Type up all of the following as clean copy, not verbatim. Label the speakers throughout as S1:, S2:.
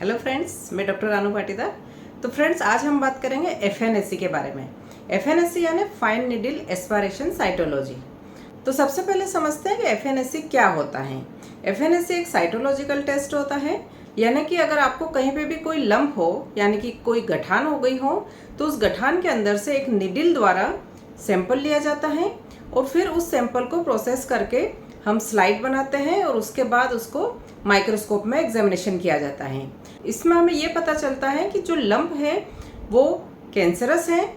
S1: Hello friends, मैं doctor Ranu Patidar. तो friends, आज हम बात करेंगे एफएनएससी के बारे में। एफएनएससी यानी फाइन नीडल एस्पिरेशन साइटोलॉजी। तो सबसे पहले समझते हैं कि एफएनएससी क्या होता है। एफएनएससी एक साइटोलॉजिकल टेस्ट होता है, यानी कि अगर आपको कहीं पे भी कोई लंप हो यानी कि कोई गठान हो गई हो तो उस गठान के अंदर से एक निडल द्वारा सैंपल लिया जाता है और फिर उस सैंपल को प्रोसेस करके हम स्लाइड बनाते हैं और उसके बाद उसको माइक्रोस्कोप में एग्जामिनेशन किया जाता है। इसमें हमें ये पता चलता है कि जो लंप है वो कैंसरस है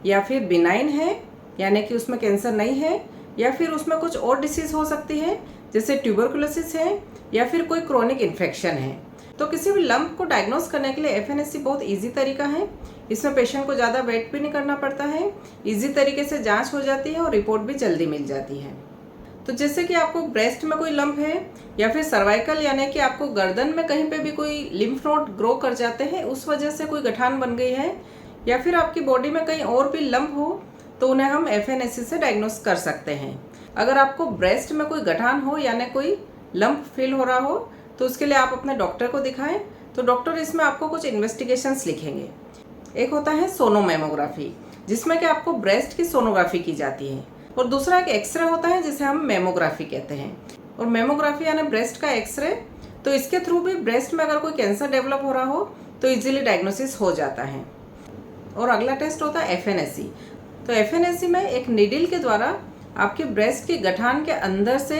S1: या फिर बिनाइन है, यानी कि उसमें कैंसर नहीं है, या फिर उसमें कुछ और डिसीज़ हो सकती है जैसे ट्यूबरकुलोसिस है या फिर कोई क्रोनिक इन्फेक्शन है। तो किसी भी लंप को डायग्नोस करने के लिए एफएनएससी बहुत इजी तरीका है। इसमें पेशेंट को ज़्यादा वेट भी नहीं करना पड़ता है, इजी तरीके से जांच हो जाती है और रिपोर्ट भी जल्दी मिल जाती है। तो जैसे कि आपको ब्रेस्ट में कोई लंप है या फिर सर्वाइकल यानी कि आपको गर्दन में कहीं पे भी कोई लिम्फ नोड ग्रो कर जाते हैं, उस वजह से कोई गठान बन गई है, या फिर आपकी बॉडी में कहीं और भी लंप हो तो उन्हें हम एफएनएससी से डायग्नोस कर सकते हैं। अगर आपको ब्रेस्ट में कोई गठान हो यानी कोई लंप फील हो रहा हो तो उसके लिए आप अपने डॉक्टर को दिखाएं। तो डॉक्टर इसमें आपको कुछ इन्वेस्टिगेशंस लिखेंगे। एक होता है सोनोमेमोग्राफी, जिसमें कि आपको ब्रेस्ट की सोनोग्राफी की जाती है, और दूसरा एक एक्सरे होता है जिसे हम मेमोग्राफी कहते हैं। और मेमोग्राफी यानी ब्रेस्ट का एक्सरे, तो इसके थ्रू भी ब्रेस्ट में अगर कोई कैंसर डेवलप हो रहा हो तो इजीली डायग्नोसिस हो जाता है। और अगला टेस्ट होता है एफएनएससी। तो एफएनएससी में एक नीडल के द्वारा आपके ब्रेस्ट की गठान के अंदर से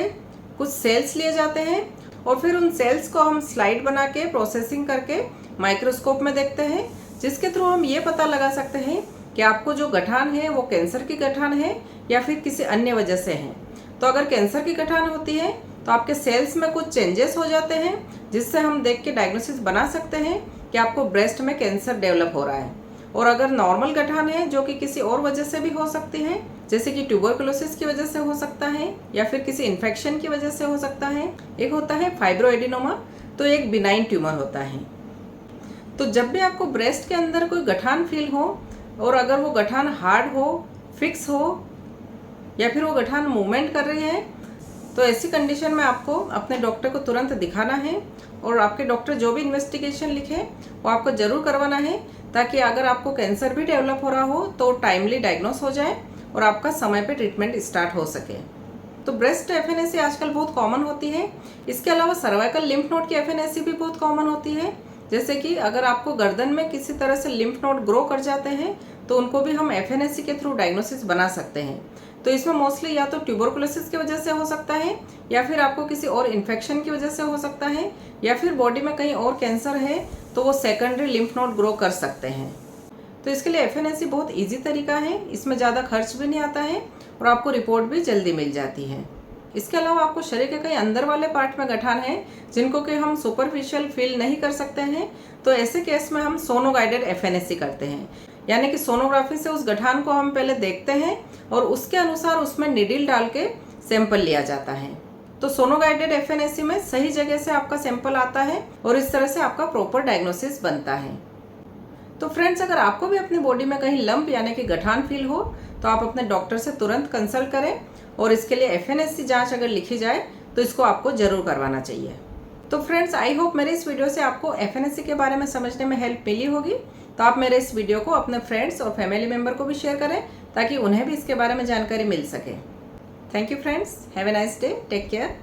S1: कुछ सेल्स लिए जाते हैं और फिर उन सेल्स को हम स्लाइड बना के प्रोसेसिंग करके माइक्रोस्कोप में देखते हैं, जिसके थ्रू हम ये पता लगा सकते हैं कि आपको जो गठान है वो कैंसर की गठान है या फिर किसी अन्य वजह से है। तो अगर कैंसर की गठान होती है तो आपके सेल्स में कुछ चेंजेस हो जाते हैं, जिससे हम देख के डायग्नोसिस बना सकते हैं कि आपको ब्रेस्ट में कैंसर डेवलप हो रहा है। और अगर नॉर्मल गठान है जो कि किसी और वजह से भी हो सकती है, जैसे कि ट्यूबरकुलोसिस की वजह से हो सकता है या फिर किसी इन्फेक्शन की वजह से हो सकता है। एक होता है फाइब्रोएडिनोमा, तो एक बिनाइन ट्यूमर होता है। तो जब भी आपको ब्रेस्ट के अंदर कोई गठान फील हो और अगर वो गठान हार्ड हो, फिक्स हो या फिर वो गठान मूवमेंट कर रही है, तो ऐसी कंडीशन में आपको अपने डॉक्टर को तुरंत दिखाना है और आपके डॉक्टर जो भी इन्वेस्टिगेशन लिखे वो आपको ज़रूर करवाना है, ताकि अगर आपको कैंसर भी डेवलप हो रहा हो तो टाइमली डायग्नोस हो जाए और आपका समय पे ट्रीटमेंट स्टार्ट हो सके। तो ब्रेस्ट एफएनएससी आजकल बहुत कॉमन होती है। इसके अलावा सर्वाइकल लिम्फ नोड की एफएनएससी भी बहुत कॉमन होती है, जैसे कि अगर आपको गर्दन में किसी तरह से लिम्फ नोड ग्रो कर जाते हैं तो उनको भी हम एफएनएससी के थ्रू डायग्नोसिस बना सकते हैं। तो इसमें मोस्टली या तो ट्यूबरकुलोसिस की वजह से हो सकता है या फिर आपको किसी और इन्फेक्शन की वजह से हो सकता है, या फिर बॉडी में कहीं और कैंसर है तो वो सेकेंडरी लिम्फ नोड ग्रो कर सकते हैं। तो इसके लिए एफएनएससी बहुत ईजी तरीका है, इसमें ज़्यादा खर्च भी नहीं आता है और आपको रिपोर्ट भी जल्दी मिल जाती है। इसके अलावा आपको शरीर के कई अंदर वाले पार्ट में गठान है जिनको कि हम सुपरफिशियल फील नहीं कर सकते हैं, तो ऐसे केस में हम सोनो गाइडेड एफएनएससी करते हैं, यानी कि सोनोग्राफी से उस गठान को हम पहले देखते हैं और उसके अनुसार उसमें निडल डाल के सैंपल लिया जाता है। तो सोनो गाइडेड एफएनएससी में सही जगह से आपका सैंपल आता है और इस तरह से आपका प्रॉपर डायग्नोसिस बनता है। तो फ्रेंड्स, अगर आपको भी अपनी बॉडी में कहीं लंप यानी कि गठान फील हो तो आप अपने डॉक्टर से तुरंत कंसल्ट करें, और इसके लिए एफएनएससी जांच अगर लिखी जाए तो इसको आपको ज़रूर करवाना चाहिए। तो फ्रेंड्स, आई होप मेरे इस वीडियो से आपको एफएनएससी के बारे में समझने में हेल्प मिली होगी। तो आप मेरे इस वीडियो को अपने फ्रेंड्स और फैमिली मेम्बर को भी शेयर करें ताकि उन्हें भी इसके बारे में जानकारी मिल सके। Thank you friends, have a nice day, take care.